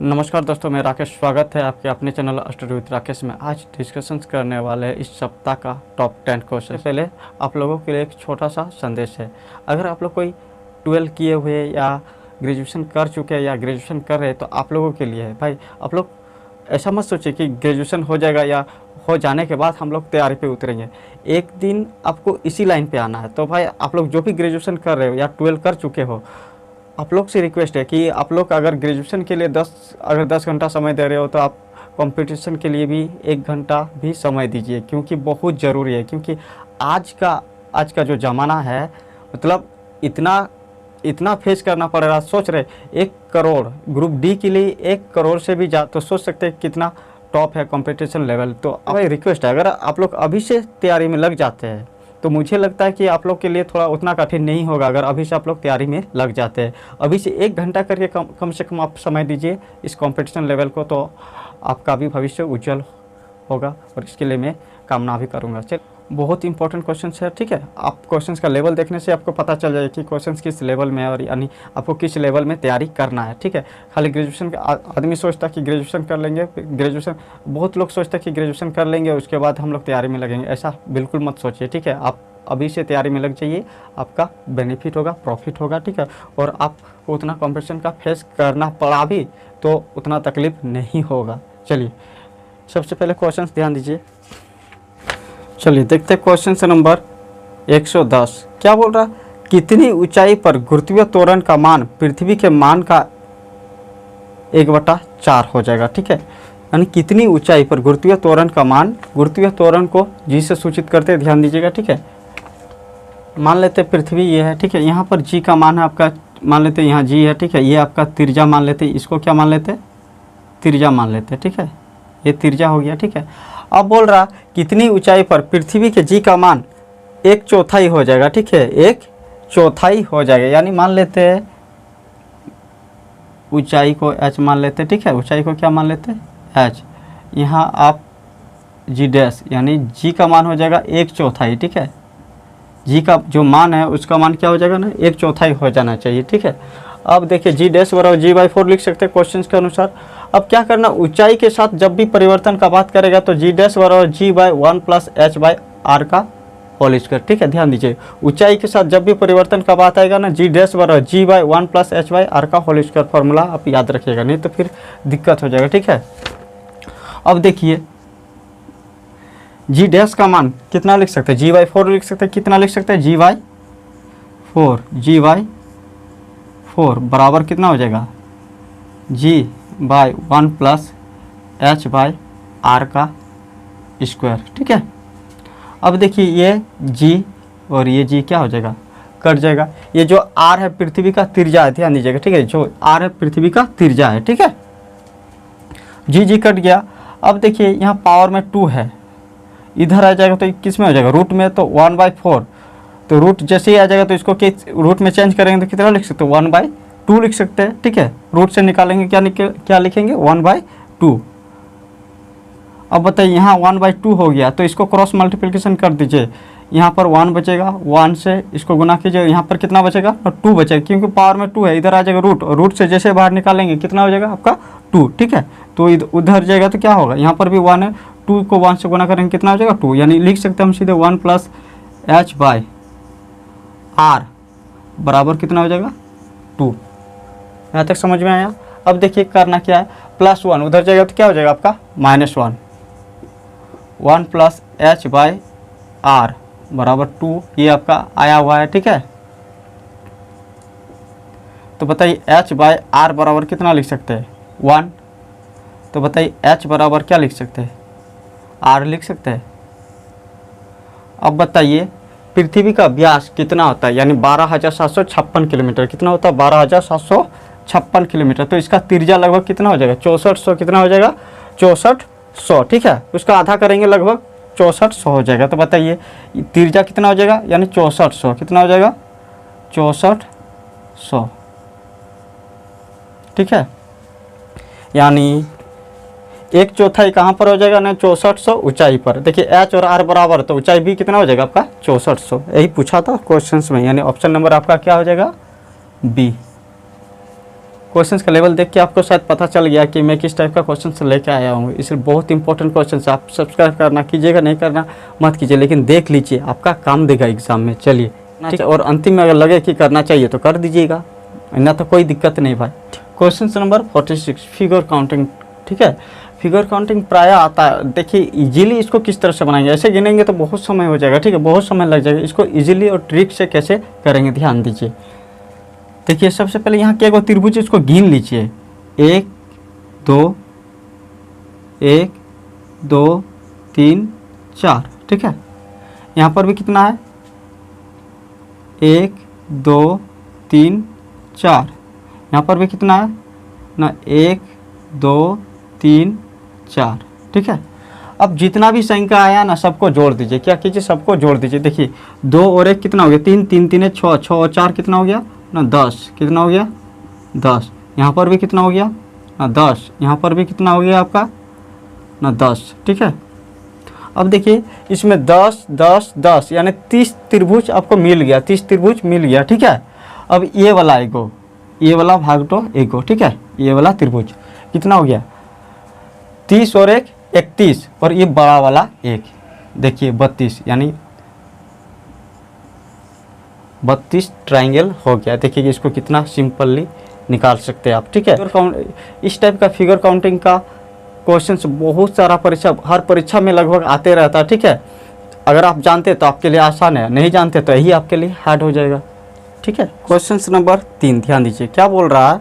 नमस्कार दोस्तों, मैं राकेश। स्वागत है आपके अपने चैनल स्टडी विद राकेश में। आज डिस्कशन करने वाले हैं इस सप्ताह का टॉप 10 क्वेश्चन। पहले आप लोगों के लिए एक छोटा सा संदेश है। अगर आप लोग कोई 12 किए हुए या ग्रेजुएशन कर चुके हैं या ग्रेजुएशन कर रहे हैं तो आप लोगों के लिए है भाई। आप लोग ऐसा मत सोचिए कि ग्रेजुएशन हो जाएगा या हो जाने के बाद हम लोग तैयारी पे उतरेंगे। एक दिन आपको इसी लाइन पे आना है। तो भाई आप लोग जो भी ग्रेजुएशन कर रहे हो या 12 कर चुके हो, आप लोग से रिक्वेस्ट है कि आप लोग अगर ग्रेजुएशन के लिए 10 घंटा समय दे रहे हो तो आप कंपटीशन के लिए भी 1 घंटा भी समय दीजिए, क्योंकि बहुत ज़रूरी है। क्योंकि आज का जो ज़माना है, मतलब इतना फेस करना पड़ रहा। सोच रहे 1 करोड़ ग्रुप डी के लिए 1 करोड़ से भी तो सोच सकते हैं कितना टॉप है कंपटीशन लेवल। तो भाई रिक्वेस्ट है, अगर आप लोग अभी से तैयारी में लग जाते हैं तो मुझे लगता है कि आप लोग के लिए थोड़ा उतना कठिन नहीं होगा अगर अभी से आप लोग तैयारी में लग जाते हैं। अभी से 1 घंटा करके कम से कम आप समय दीजिए इस कंपटीशन लेवल को, तो आपका भी भविष्य उज्जवल होगा और इसके लिए मैं कामना भी करूँगा। चल, बहुत इंपॉर्टेंट क्वेश्चन है, ठीक है। आप क्वेश्चंस का लेवल देखने से आपको पता चल जाएगा कि क्वेश्चंस किस लेवल में है और यानी आपको किस लेवल में तैयारी करना है, ठीक है। खाली ग्रेजुएशन का आदमी सोचता है कि ग्रेजुएशन कर लेंगे, बहुत लोग सोचते हैं कि ग्रेजुएशन कर लेंगे उसके बाद हम लोग तैयारी में लगेंगे। ऐसा बिल्कुल मत सोचिए, ठीक है। आप अभी से तैयारी में लग जाइए, आपका बेनिफिट होगा, प्रॉफिट होगा, ठीक है। और आपको उतना कॉम्पिटिशन का फेस करना पड़ा भी तो उतना तकलीफ नहीं होगा। चलिए, सबसे पहले क्वेश्चन ध्यान दीजिए। चलिए देखते हैं क्वेश्चन से नंबर 110 क्या बोल रहा है। कितनी ऊंचाई पर गुरुत्वीय त्वरण का मान पृथ्वी के मान का 1/4 हो जाएगा, ठीक है। यानी कितनी ऊंचाई पर गुरुत्वीय त्वरण का मान, गुरुत्वीय त्वरण को जी से सूचित करते हैं, ध्यान दीजिएगा, ठीक है। मान लेते पृथ्वी ये है, ठीक है। यहाँ पर जी का मान है आपका, मान लेते यहाँ जी है, ठीक है। ये आपका त्रिज्या मान लेते, इसको क्या मान लेते, त्रिज्या मान लेते, ठीक है। ये त्रिज्या हो गया, ठीक है। अब बोल रहा कितनी ऊंचाई पर पृथ्वी के जी का मान 1/4 हो जाएगा, ठीक है। 1/4 हो जाएगा, यानी मान लेते हैं ऊंचाई को h मान लेते, ठीक है। ऊंचाई को क्या मान लेते h। यहाँ आप जी डैश यानी जी का मान हो जाएगा 1/4, ठीक है। जी का जो मान है उसका मान क्या हो जाएगा ना, 1/4 हो जाना चाहिए, ठीक है। अब देखिए जी डैश बराबर g/4 लिख सकते हैं क्वेश्चन के अनुसार। अब क्या करना, ऊंचाई के साथ जब भी परिवर्तन का बात करेगा तो जी डैश बराबर g/1 + h/r का होल स्क्वायर, ठीक है। ध्यान दीजिए, ऊंचाई के साथ जब भी परिवर्तन का बात आएगा ना, जी डैश बराबर g/1 + h/r का होल स्क्वायर फॉर्मूला आप याद रखिएगा, नहीं तो फिर दिक्कत हो जाएगा, ठीक है। अब देखिए जी डैश का मान कितना लिख सकते हैं, g/4 लिख सकते हैं। कितना लिख सकते हैं, g/4 बराबर कितना हो जाएगा, g/1 + h/r का स्क्वायर, ठीक है। अब देखिए ये g और ये g क्या हो जाएगा, कट जाएगा। ये जो r है पृथ्वी का त्रिज्या है, ध्यान दीजिएगा, ठीक है। जो r है पृथ्वी का त्रिज्या है, ठीक है। g कट गया। अब देखिए यहाँ पावर में 2 है, इधर आ जाएगा तो किस में हो जाएगा, रूट में, तो 1/4। तो रूट जैसे ही आ जाएगा तो इसको रूट में चेंज करेंगे तो कितना लिख सकते हैं, 1/2 लिख सकते हैं, ठीक है। रूट से निकालेंगे क्या लिखेंगे, 1/2। अब बताइए यहाँ 1/2 हो गया तो इसको क्रॉस मल्टीप्लिकेशन कर दीजिए। यहाँ पर 1 बचेगा, 1 से इसको गुना कीजिए, यहाँ पर कितना बचेगा, 2 बचेगा, क्योंकि पावर में 2 है। इधर आ जाएगा रूट, और रूट से जैसे बाहर निकालेंगे कितना हो जाएगा आपका 2, ठीक है। तो उधर जाएगा तो क्या होगा, यहाँ पर भी 1 है, 2 को 1 से गुना करेंगे कितना हो जाएगा 2, यानी लिख सकते हैं हम सीधे 1 + h/r बराबर कितना हो जाएगा 2। यहाँ तक समझ में आया। अब देखिए करना क्या है, +1 उधर जाएगा तो क्या हो जाएगा आपका -1, 1 + h/r बराबर 2, ये आपका आया हुआ है, ठीक है। तो बताइए h/r बराबर कितना लिख सकते हैं, 1। तो बताइए h बराबर क्या लिख सकते हैं, r लिख सकते हैं। अब बताइए पृथ्वी का व्यास कितना होता है, यानी 12,756 किलोमीटर। कितना होता है, 12,756 किलोमीटर। तो इसका त्रिज्या लगभग कितना हो जाएगा, 6400। कितना हो जाएगा, 6400, ठीक है। उसका आधा करेंगे लगभग 6400 हो जाएगा। तो बताइए त्रिज्या कितना हो जाएगा, यानी 6400। कितना हो जाएगा, 6400, ठीक है। यानी 1/4 कहाँ पर हो जाएगा ना, 6400 ऊंचाई पर। देखिए h और r बराबर, तो ऊंचाई भी कितना हो जाएगा आपका 6400। यही पूछा था क्वेश्चंस में, यानी ऑप्शन नंबर आपका क्या हो जाएगा, बी। क्वेश्चन का लेवल देख के आपको शायद पता चल गया कि मैं किस टाइप का क्वेश्चन लेके आया हूँ। इसलिए बहुत इंपॉर्टेंट क्वेश्चन है, आप सब्सक्राइब करना कीजिएगा, नहीं करना मत कीजिए, लेकिन देख लीजिए, आपका काम देगा एग्जाम में। चलिए ठीक है, और अंतिम में अगर लगे कि करना चाहिए तो कर दीजिएगा, ना तो कोई दिक्कत नहीं भाई। Question number 46 figure counting. ठीक है, फिगर काउंटिंग प्राय आता है। देखिए इजीली इसको किस तरह से बनाएंगे, ऐसे गिनेंगे तो बहुत समय हो जाएगा। ठीक है, बहुत समय लग जाएगा। इसको इजीली और ट्रिक से कैसे करेंगे ध्यान दीजिए। देखिए सबसे पहले यहाँ क्या त्रिभुज, इसको गिन लीजिए। 1 2 1 2 3 4। ठीक है, यहाँ पर भी कितना है, 1 2 3 4। यहाँ पर भी कितना है ना, 1 2 3 4। ठीक है, अब जितना भी संख्या आया ना सबको जोड़ दीजिए। क्या कीजिए, सबको जोड़ दीजिए। देखिए 2 और 1 कितना हो गया, 3 3 3 6 6 और 4 कितना हो गया ना, 10। कितना हो गया 10। यहाँ पर भी कितना हो गया ना, 10। यहाँ पर भी कितना हो गया आपका ना, 10। ठीक है, अब देखिए इसमें 10 10 10 यानी 30 त्रिभुज आपको मिल गया, 30 त्रिभुज मिल गया। ठीक है, अब ये वाला एगो, ये वाला भाग दो एगो। ठीक है, ये वाला त्रिभुज कितना हो गया, 30 और 1 31, और ये बड़ा वाला 1 देखिए 32, यानी 32 ट्रायंगल हो गया। देखिए इसको कितना सिंपली निकाल सकते हैं आप। ठीक है, इस टाइप का फिगर काउंटिंग का क्वेश्चन बहुत सारा परीक्षा, हर परीक्षा में लगभग आते रहता है। ठीक है, अगर आप जानते तो आपके लिए आसान है, नहीं जानते तो यही आपके लिए हार्ड हो जाएगा। ठीक है, क्वेश्चन नंबर 3 ध्यान दीजिए, क्या बोल रहा है,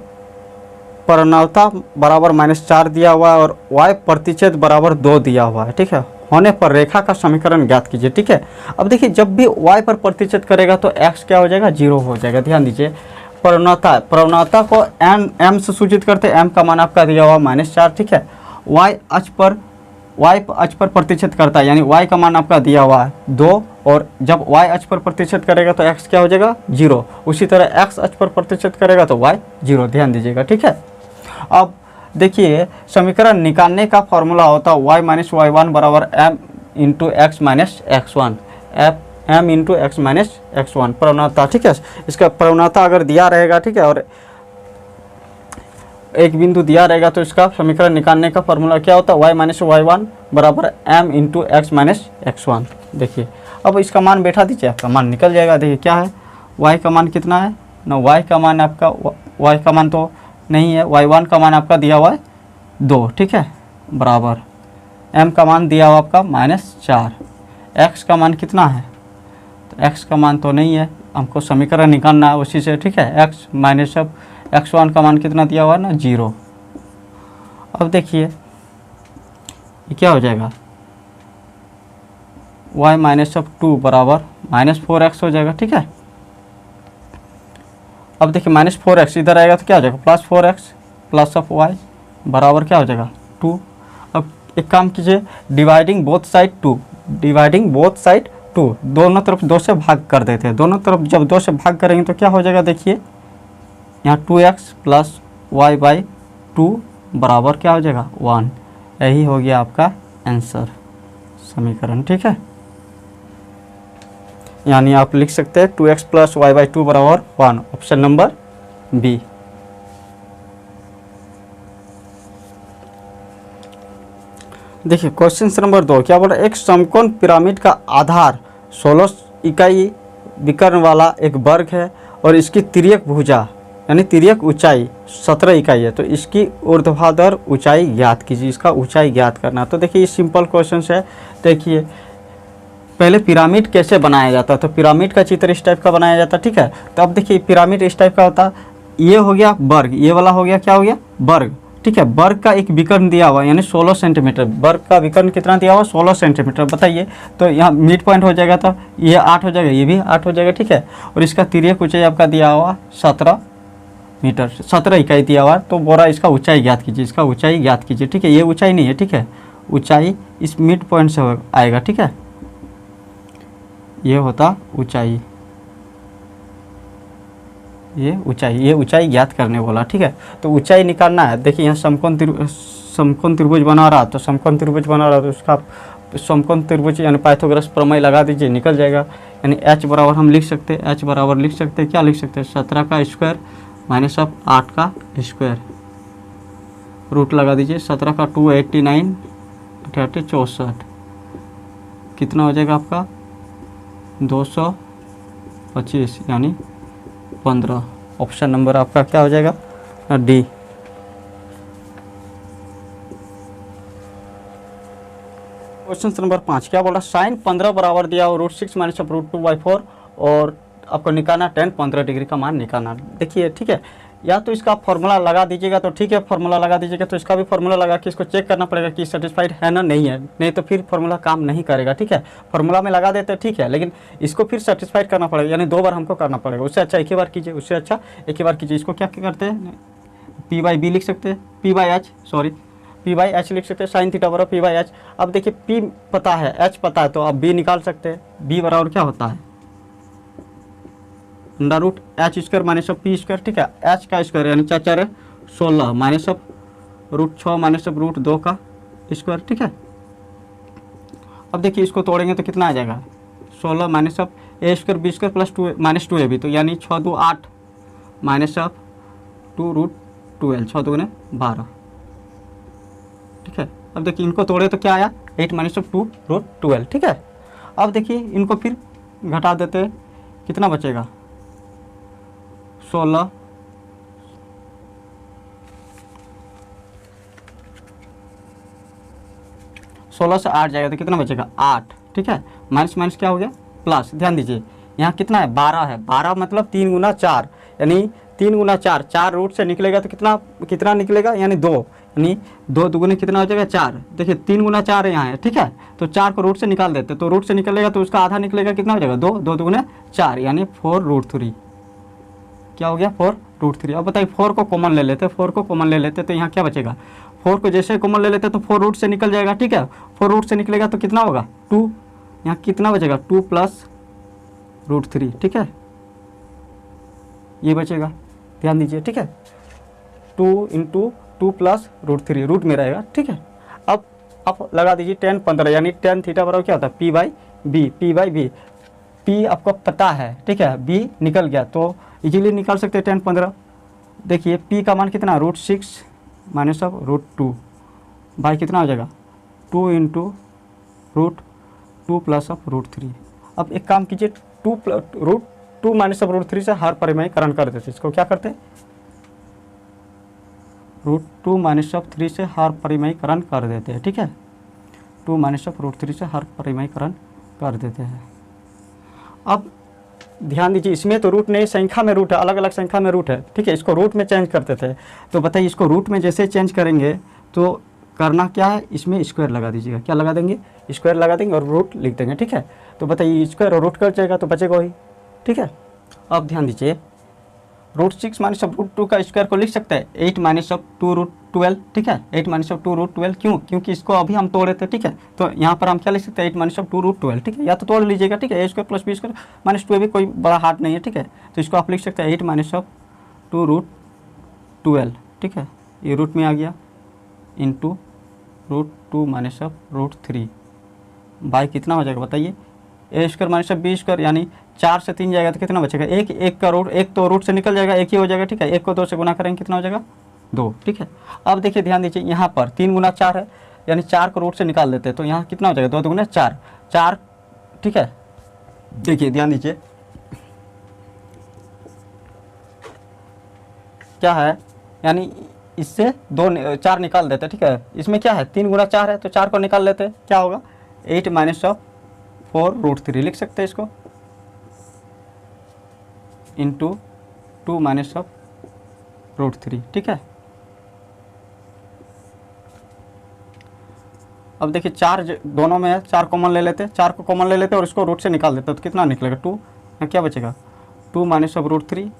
परिणामता बराबर -4 दिया हुआ है और y प्रतिच्छेद बराबर 2 दिया हुआ है। ठीक है, होने पर रेखा का समीकरण ज्ञात कीजिए। ठीक है, अब देखिए जब भी y पर प्रतिच्छेद करेगा तो x क्या हो जाएगा, 0 हो जाएगा। ध्यान दीजिए, परिणामता को m से सूचित करते हैं, m का मान आपका दिया हुआ -4। ठीक है, y अक्ष पर प्रतिच्छेद करता है, यानी y का मान आपका दिया हुआ है 2, और जब y अक्ष पर प्रतिच्छेद करेगा तो x क्या हो जाएगा, 0। उसी तरह x अक्ष पर प्रतिच्छेद करेगा तो y 0। ध्यान दीजिएगा। ठीक है, अब देखिए समीकरण निकालने का फॉर्मूला होता है y - y1 बराबर m into x minus x1, m into x minus x1 परिणामता। ठीक है, इसका परिणामता अगर दिया रहेगा, ठीक है, और एक बिंदु दिया रहेगा तो इसका समीकरण निकालने का फॉर्मूला क्या होता है, y - y1 बराबर m into x minus x1। देखिए अब इसका मान बैठा दीजिए, आपका मान निकल जाएगा। देखिए क्या है, y का मान कितना है ना, y का मान आपका, y का मान तो नहीं है, y1 का मान आपका दिया हुआ है 2। ठीक है, बराबर m का मान दिया हुआ आपका -4, x का मान कितना है, तो x का मान तो नहीं है, हमको समीकरण निकालना है उसी से। ठीक है, x माइनस अब x1 का मान कितना दिया हुआ है ना, 0। अब देखिए ये क्या हो जाएगा, y माइनस अब 2 बराबर -4x हो जाएगा। ठीक है, अब देखिए -4x इधर आएगा तो क्या हो जाएगा, +4x प्लस ऑफ y बराबर क्या हो जाएगा 2। अब एक काम कीजिए, dividing both side 2, dividing both side 2, दोनों तरफ 2 से भाग कर देते हैं। दोनों तरफ जब 2 से भाग करेंगे तो क्या हो जाएगा, देखिए यहाँ 2x प्लस y बाई 2 बराबर क्या हो जाएगा 1। यही हो गया आपका आंसर, समीकरण। ठीक है, यानी आप लिख सकते हैं 2x प्लस y बाई 2 बराबर 1, ऑप्शन नंबर बी। देखिए क्वेश्चन नंबर 2 क्या बोल रहा है, एक समकोण पिरामिड का आधार 16 इकाई विकर्ण वाला एक वर्ग है और इसकी तिर्यक भुजा यानी तिर्यक ऊंचाई 17 इकाई है, तो इसकी ऊर्ध्वाधर ऊंचाई ज्ञात कीजिए। इसका ऊंचाई ज्ञात करना, तो देखिए ये सिंपल क्वेश्चन है। देखिए पहले पिरामिड कैसे बनाया जाता है, तो पिरामिड का चित्र इस टाइप का बनाया जाता है। ठीक है, तो अब देखिए पिरामिड इस टाइप का होता है, ये हो गया वर्ग, ये वाला हो गया क्या हो गया वर्ग। ठीक है, वर्ग का एक विकर्ण दिया हुआ यानी 16 सेंटीमीटर, वर्ग का विकर्ण कितना दिया हुआ 16 सेंटीमीटर। बताइए, तो यहाँ मिड पॉइंट हो जाएगा तो ये 8 हो जाएगा, ये भी 8 हो जाएगा। ठीक है, और इसका तिर्यक ऊंचाई आपका दिया हुआ 17 मीटर, 17 इकाई दिया हुआ, तो बोरा इसका ऊंचाई ज्ञात कीजिए, इसका ऊंचाई ज्ञात कीजिए। ठीक है, ये ऊंचाई नहीं है, ठीक है, ऊंचाई इस मिड पॉइंट से आएगा। ठीक है, ये होता ऊंचाई, ये ऊंचाई ज्ञात करने बोला। ठीक है, तो ऊंचाई निकालना है। देखिए यहाँ समकोण त्रिभुज बना रहा, तो समकोण त्रिभुज बना रहा तो उसका समकोण त्रिभुज यानी पाइथागोरस प्रमेय लगा दीजिए, निकल जाएगा। यानी h बराबर हम लिख सकते हैं, h बराबर लिख सकते हैं, क्या लिख सकते हैं 17 का स्क्वायर माइनस ऑफ 8 का स्क्वायर, रूट लगा दीजिए 17 का 289 38 64, कितना हो जाएगा आपका 225 यानी 15। ऑप्शन नंबर आपका क्या हो जाएगा डी। क्वेश्चन नंबर 5 क्या बोला, साइन 15 बराबर दिया और √6 माइनस ऑफ √2/4 और आपको निकालना 15 डिग्री का मान निकालना। देखिए ठीक है, या तो इसका फॉर्मूला लगा दीजिएगा तो ठीक है, फॉर्मूला लगा दीजिएगा तो इसका भी फॉर्मूला लगा के इसको चेक करना पड़ेगा कि सेटिस्फाइड है ना नहीं है, नहीं तो फिर फॉर्मूला काम नहीं करेगा। ठीक है, फॉर्मूला में लगा देते ठीक है, लेकिन इसको फिर सेटिस्फाइड करना पड़ेगा, यानी 2 बार हमको करना पड़ेगा। उससे अच्छा एक ही बार कीजिए, उससे अच्छा एक ही बार कीजिए। इसको क्या करते हैं, P/B लिख सकते हैं, P/H लिख सकते हैं, साइन थीटा बराबर P/H। अब देखिए P पता है, H पता है, तो आप B निकाल सकते हैं। B बराबर क्या होता है √H² माइनस ऑफ P²। ठीक है, H का स्क्वायर यानी 4 16 माइनस ऑफ √6 माइनस ऑफ √2 का स्क्वायर। ठीक है, अब देखिए इसको तोड़ेंगे तो कितना आ जाएगा 16 minus of A² B² plus 2 minus 2AB, तो यानी 6 2 8 माइनस ऑफ 2√12, 6 2 12। ठीक है, अब देखिए इनको तोड़े तो क्या आया 8 माइनस ऑफ 2√12। ठीक है, अब देखिए इनको फिर घटा देते हैं, कितना बचेगा 16 से 8 जाएगा तो कितना बचेगा 8। ठीक है, माइनस माइनस क्या हो गया प्लस। ध्यान दीजिए यहाँ कितना है 12 है, 12 मतलब 3 गुना 4 यानी 3 गुना 4, 4 रूट से निकलेगा तो कितना निकलेगा यानी 2, यानी 2 दुगुने कितना हो जाएगा 4। देखिए 3 गुना 4 यहाँ है। ठीक है, तो 4 को रूट से निकाल देते, तो रूट से निकलेगा तो उसका आधा निकलेगा, कितना हो जाएगा 2, 2 दुगुने 4 यानी 4√3। क्या हो गया 4√3। अब बताइए 4 को कॉमन ले लेते, 4 को कॉमन ले लेते तो यहाँ क्या बचेगा, 4 को जैसे कॉमन ले लेते तो 4 रूट से निकल जाएगा। ठीक है, 4 रूट से निकलेगा तो कितना होगा 2, यहाँ कितना बचेगा 2 प्लस √3। ठीक है, ये बचेगा, ध्यान दीजिए। ठीक है, 2 × 2 प्लस √3 रूट में रहेगा। ठीक है, अब आप लगा दीजिए tan 15 यानी tan थीटा बराबर क्या होता है P/B। P आपको पता है, ठीक है, B निकल गया तो इजीली निकाल सकते हैं tan 15। देखिए P का मान कितना √6 माइनस ऑफ √2 बाई कितना हो जाएगा 2 × √2 प्लस ऑफ √3। अब एक काम कीजिए 2 माइनस ऑफ √3 से हर परिमेयकरण कर देते, इसको क्या करते √2 माइनस ऑफ 3 से हर परिमेयकरण कर देते हैं। ठीक है, 2 माइनस ऑफ √3 से हर परिमेयकरण कर देते हैं। अब ध्यान दीजिए इसमें तो रूट नहीं, संख्या में रूट है, अलग अलग संख्या में रूट है। ठीक है, इसको रूट में चेंज करते थे, तो बताइए इसको रूट में जैसे चेंज करेंगे तो करना क्या है, इसमें स्क्वायर लगा दीजिएगा। क्या लगा देंगे स्क्वायर लगा देंगे और रूट लिख देंगे। ठीक है, तो बताइए स्क्वायर और रूट कट जाएगा तो बचेगा वही। ठीक है, अब ध्यान दीजिए √6 माइनस ऑफ √2 का स्क्वायर को लिख सकते हैं 8 माइनस ऑफ 2√12। ठीक है, 8 माइनस ऑफ 2√12 क्यों, क्योंकि इसको अभी हम तोड़े थे। ठीक है, तो यहाँ पर हम क्या लिख सकते हैं 8 माइनस ऑफ 2√12। ठीक है, या तो तोड़ लीजिएगा। ठीक है, A² प्लस B² माइनस 2 भी कोई बड़ा हार्ड नहीं है। ठीक है, तो इसको आप लिख सकते हैं 8 माइनस ऑफ 2√12। ठीक है, ये रूट में आ गया इंटू √2 माइनस ऑफ √3 बाई कितना हो जाएगा बताइए A² माइनस ऑफ B² यानी 4 से 3 जाएगा तो कितना बचेगा एक का रूट, एक तो रूट से निकल जाएगा, एक ही हो जाएगा। ठीक है, एक को 2 से गुना करेंगे कितना हो जाएगा 2। ठीक है, अब देखिए ध्यान दीजिए यहाँ पर 3 गुना 4 है यानी 4 को रूट से निकाल देते हैं तो यहाँ कितना हो जाएगा 2 दुगुने 4। ठीक है, देखिए ध्यान दीजिए क्या है, यानी इससे 4 निकाल देते हैं। ठीक है, इसमें क्या है 3 गुना 4 है तो 4 को निकाल लेते हैं, क्या होगा 8 माइनस ऑफ 4√3 लिख सकते हैं इसको इंटू 2 माइनस ऑफ √3। ठीक है, अब देखिए 4 दोनों में है, 4 कॉमन ले लेते, 4 को कॉमन ले लेते और इसको रूट से निकाल देते तो कितना निकलेगा 2, यहाँ क्या बचेगा 2 माइनस ऑफ √3।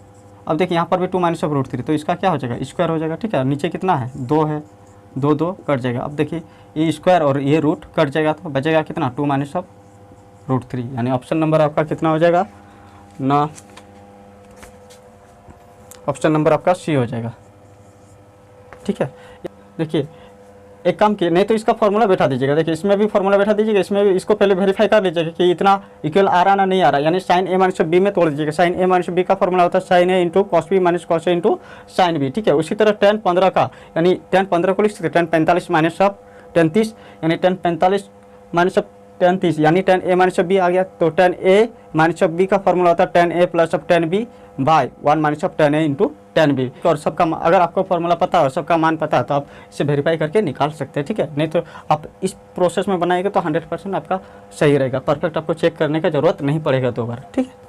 अब देखिए यहाँ पर भी 2 माइनस ऑफ √3 तो इसका क्या हो जाएगा स्क्वायर हो जाएगा। ठीक है, नीचे कितना है 2 है, 2 2 कट जाएगा। अब देखिए ये स्क्वायर और ये रूट कट जाएगा तो बचेगा कितना 2 माइनस ऑफ √3 यानी ऑप्शन नंबर आपका कितना हो जाएगा ना, ऑप्शन नंबर आपका सी हो जाएगा। ठीक है, देखिए एक काम किए, नहीं तो इसका फॉर्मूला बैठा दीजिएगा। देखिए इसमें भी फॉर्मूला बैठा दीजिएगा, इसमें भी इसको पहले वेरीफाई कर लीजिएगा कि इतना इक्वल आ रहा ना नहीं आ रहा, यानी साइन ए माइनस बी में तोड़ दीजिएगा। साइन ए माइनस बी का फॉर्मूला होता है sine A into cos B minus cos A into sine B, ठीक है। उसी तरह टेन 15 का, यानी टेन 15 को लिख सकते टेन 45 माइनस ऑफ टेन 30, यानी टेन 45 माइनस ऑफ टेन 30, यानी tan A minus of B आ गया। तो tan A minus of B का फॉर्मूला होता है tan A plus of tan B by 1 minus of tan A into tan B. और सबका अगर आपको फॉर्मूला पता है और सबका मान पता है तो आप इसे वेरीफाई करके निकाल सकते हैं, ठीक है। नहीं तो आप इस प्रोसेस में बनाएंगे तो 100% आपका सही रहेगा, परफेक्ट, आपको चेक करने का ज़रूरत नहीं पड़ेगा 2 बार, ठीक है।